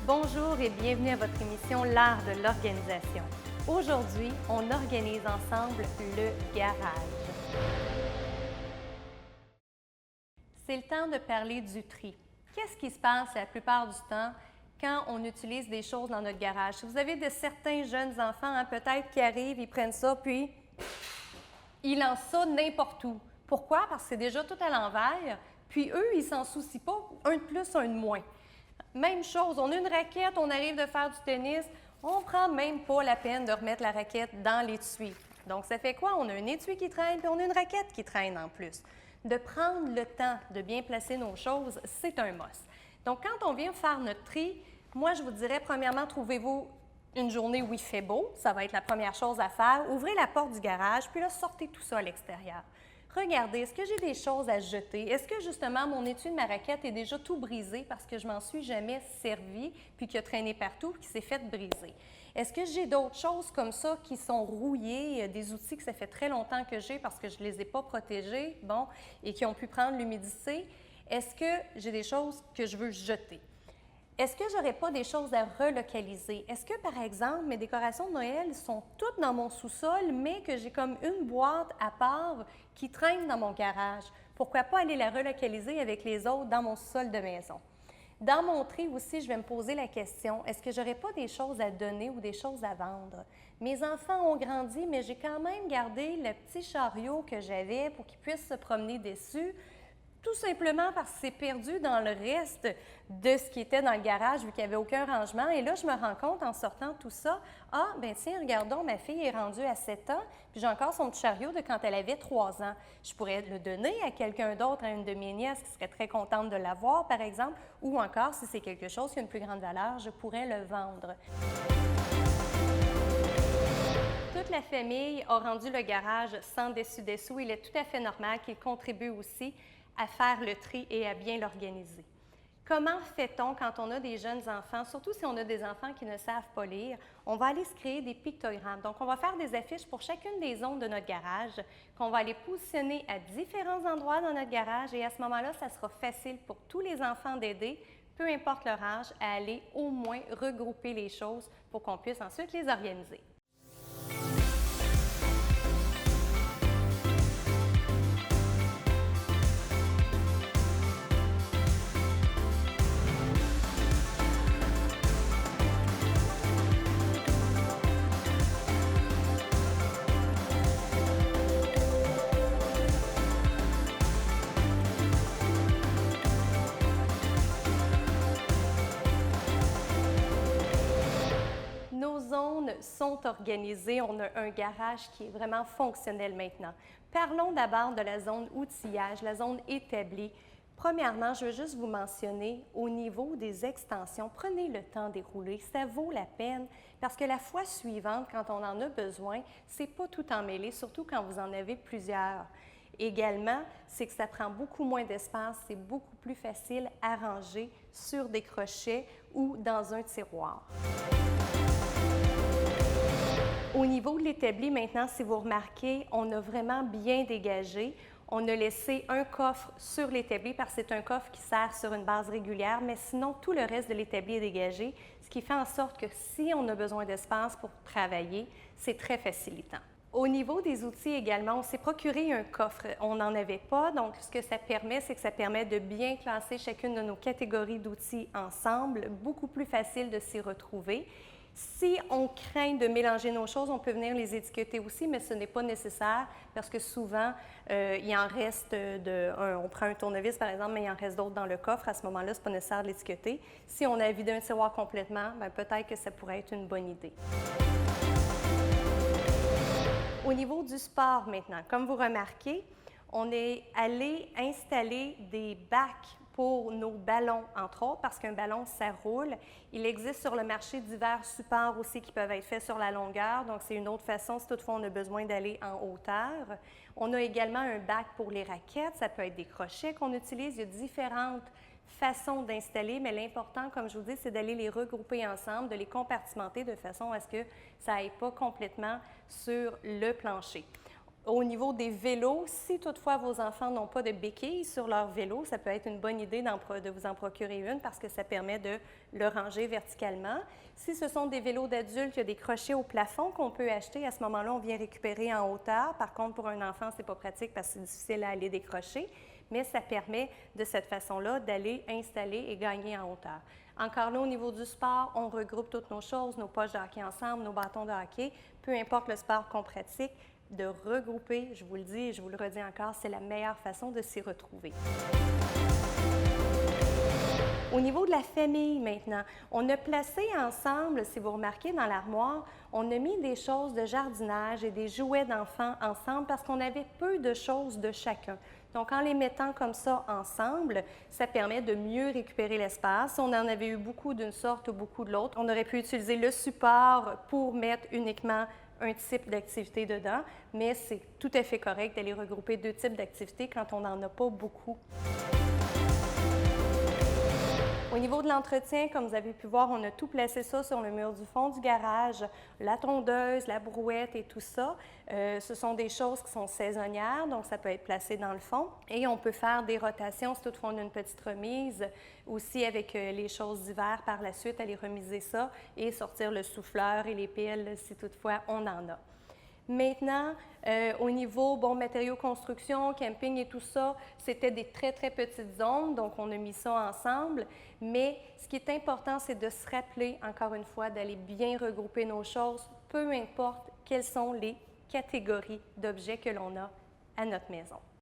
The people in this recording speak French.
Bonjour et bienvenue à votre émission L'art de l'organisation. Aujourd'hui, on organise ensemble le garage. C'est le temps de parler du tri. Qu'est-ce qui se passe la plupart du temps quand on utilise des choses dans notre garage? Si vous avez de certains jeunes enfants, peut-être qui arrivent, ils prennent ça, puis ils lancent ça n'importe où. Pourquoi? Parce que c'est déjà tout à l'envers, puis eux, ils s'en soucient pas, un de plus, un de moins. Même chose, on a une raquette, on arrive de faire du tennis, on ne prend même pas la peine de remettre la raquette dans l'étui. Donc, ça fait quoi? On a un étui qui traîne, puis on a une raquette qui traîne en plus. De prendre le temps de bien placer nos choses, c'est un must. Donc, quand on vient faire notre tri, moi, je vous dirais, premièrement, trouvez-vous une journée où il fait beau. Ça va être la première chose à faire. Ouvrez la porte du garage, puis là, sortez tout ça à l'extérieur. Regardez, est-ce que j'ai des choses à jeter? Est-ce que justement mon étui de ma raquette est déjà tout brisé parce que je m'en suis jamais servi puis qu'il a traîné partout puis qu'il s'est fait briser? Est-ce que j'ai d'autres choses comme ça qui sont rouillées, des outils que ça fait très longtemps que j'ai parce que je ne les ai pas protégés, bon, et qui ont pu prendre l'humidité? Est-ce que j'ai des choses que je veux jeter? Est-ce que j'aurais pas des choses à relocaliser? Est-ce que, par exemple, mes décorations de Noël sont toutes dans mon sous-sol, mais que j'ai comme une boîte à part qui traîne dans mon garage? Pourquoi pas aller la relocaliser avec les autres dans mon sous-sol de maison? Dans mon tri aussi, je vais me poser la question, est-ce que j'aurais pas des choses à donner ou des choses à vendre? Mes enfants ont grandi, mais j'ai quand même gardé le petit chariot que j'avais pour qu'ils puissent se promener dessus. Tout simplement parce que c'est perdu dans le reste de ce qui était dans le garage, vu qu'il n'y avait aucun rangement. Et là, je me rends compte en sortant tout ça, ah, ben tiens, regardons, ma fille est rendue à 7 ans, puis j'ai encore son petit chariot de quand elle avait 3 ans. Je pourrais le donner à quelqu'un d'autre, à une de mes nièces qui serait très contente de l'avoir, par exemple, ou encore, si c'est quelque chose qui a une plus grande valeur, je pourrais le vendre. Toute la famille a rendu le garage sans dessus-dessous. Il est tout à fait normal qu'il contribue aussi à faire le tri et à bien l'organiser. Comment fait-on quand on a des jeunes enfants, surtout si on a des enfants qui ne savent pas lire? On va aller se créer des pictogrammes. Donc, on va faire des affiches pour chacune des zones de notre garage qu'on va aller positionner à différents endroits dans notre garage et à ce moment-là, ça sera facile pour tous les enfants d'aider, peu importe leur âge, à aller au moins regrouper les choses pour qu'on puisse ensuite les organiser. Nos zones sont organisées. On a un garage qui est vraiment fonctionnel maintenant. Parlons d'abord de la zone outillage, la zone établie. Premièrement, je veux juste vous mentionner, au niveau des extensions, prenez le temps d'y rouler. Ça vaut la peine parce que la fois suivante, quand on en a besoin, c'est pas tout emmêlé, surtout quand vous en avez plusieurs. Également, c'est que ça prend beaucoup moins d'espace, c'est beaucoup plus facile à ranger sur des crochets ou dans un tiroir. Au niveau de l'établi, maintenant, si vous remarquez, on a vraiment bien dégagé. On a laissé un coffre sur l'établi parce que c'est un coffre qui sert sur une base régulière, mais sinon, tout le reste de l'établi est dégagé, ce qui fait en sorte que si on a besoin d'espace pour travailler, c'est très facilitant. Au niveau des outils également, on s'est procuré un coffre. On n'en avait pas, donc ce que ça permet, c'est que ça permet de bien classer chacune de nos catégories d'outils ensemble, beaucoup plus facile de s'y retrouver. Si on craint de mélanger nos choses, on peut venir les étiqueter aussi, mais ce n'est pas nécessaire parce que souvent, il en reste on prend un tournevis par exemple, mais il en reste d'autres dans le coffre. À ce moment-là, ce n'est pas nécessaire de l'étiqueter. Si on a vidé un tiroir complètement, peut-être que ça pourrait être une bonne idée. Au niveau du sport maintenant, comme vous remarquez, on est allé installer des bacs pour nos ballons, entre autres, parce qu'un ballon, ça roule. Il existe sur le marché divers supports aussi qui peuvent être faits sur la longueur, donc c'est une autre façon si toutefois on a besoin d'aller en hauteur. On a également un bac pour les raquettes, ça peut être des crochets qu'on utilise. Il y a différentes façons d'installer, mais l'important, comme je vous dis, c'est d'aller les regrouper ensemble, de les compartimenter de façon à ce que ça n'aille pas complètement sur le plancher. Au niveau des vélos, si toutefois vos enfants n'ont pas de béquilles sur leur vélo, ça peut être une bonne idée de vous en procurer une parce que ça permet de le ranger verticalement. Si ce sont des vélos d'adultes, il y a des crochets au plafond qu'on peut acheter. À ce moment-là, on vient récupérer en hauteur. Par contre, pour un enfant, ce n'est pas pratique parce que c'est difficile à aller décrocher, mais ça permet de cette façon-là d'aller installer et gagner en hauteur. Encore là, au niveau du sport, on regroupe toutes nos choses, nos poches de hockey ensemble, nos bâtons de hockey, peu importe le sport qu'on pratique, de regrouper, je vous le dis et je vous le redis encore, c'est la meilleure façon de s'y retrouver. Au niveau de la famille maintenant, on a placé ensemble, si vous remarquez dans l'armoire, on a mis des choses de jardinage et des jouets d'enfants ensemble parce qu'on avait peu de choses de chacun. Donc, en les mettant comme ça ensemble, ça permet de mieux récupérer l'espace. Si on en avait eu beaucoup d'une sorte ou beaucoup de l'autre, on aurait pu utiliser le support pour mettre uniquement un type d'activité dedans, mais c'est tout à fait correct d'aller regrouper deux types d'activités quand on n'en a pas beaucoup. Au niveau de l'entretien, comme vous avez pu voir, on a tout placé ça sur le mur du fond du garage, la tondeuse, la brouette et tout ça. Ce sont des choses qui sont saisonnières, donc ça peut être placé dans le fond. Et on peut faire des rotations si toutefois on a une petite remise. Aussi avec les choses d'hiver par la suite, aller remiser ça et sortir le souffleur et les piles si toutefois on en a. Maintenant, au niveau matériaux construction, camping et tout ça, c'était des très, très petites zones, donc on a mis ça ensemble. Mais ce qui est important, c'est de se rappeler, encore une fois, d'aller bien regrouper nos choses, peu importe quelles sont les catégories d'objets que l'on a à notre maison.